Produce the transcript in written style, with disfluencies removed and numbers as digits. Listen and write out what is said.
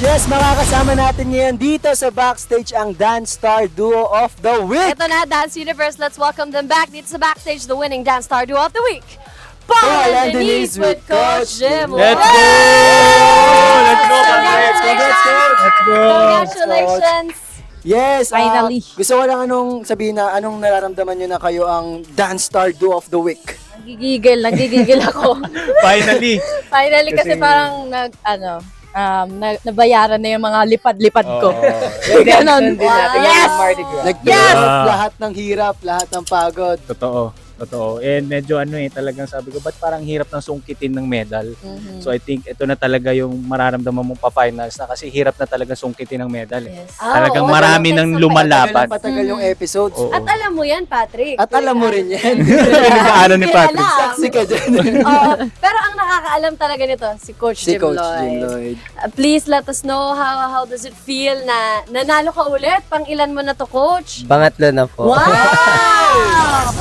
Yes, makakasama natin ngayon dito sa backstage ang Dance Star Duo of the Week. Ito na, Dance Universe. Let's welcome them back dito sa backstage, the winning Dance Star Duo of the Week, Paul and Denise with Coach Jim. Let's go! Let's go! Let's go! Congratulations! Yes, Finally. gusto ko lang sabihin na anong nararamdaman nyo na kayo ang Dance Star Duo of the Week. Nagigigil ako. Finally! Finally kasi parang nabayaran na yung mga lipad-lipad ko. Ganon. Yes! Lahat ng hirap, lahat ng pagod. Totoo. And medyo talagang sabi ko, ba't parang hirap ng sungkitin ng medal? So I think ito na talaga yung mararamdaman mong pa-finals na kasi hirap na talaga sungkitin ng medal. Yes. Talagang Oo, marami nang lumalaban. Patagal yung episodes. Oo. At alam mo yan, Patrick. At alam mo rin yan. Ano ni Patrick? Saksi ka dyan. Oo. Pero ang nakakaalam talaga nito, si Coach Si Jim Coach Lloyd. Jim Lloyd. Please let us know how does it feel na nanalo ka ulit? Pang ilan mo na to, Coach? Pangatlo na po. Wow!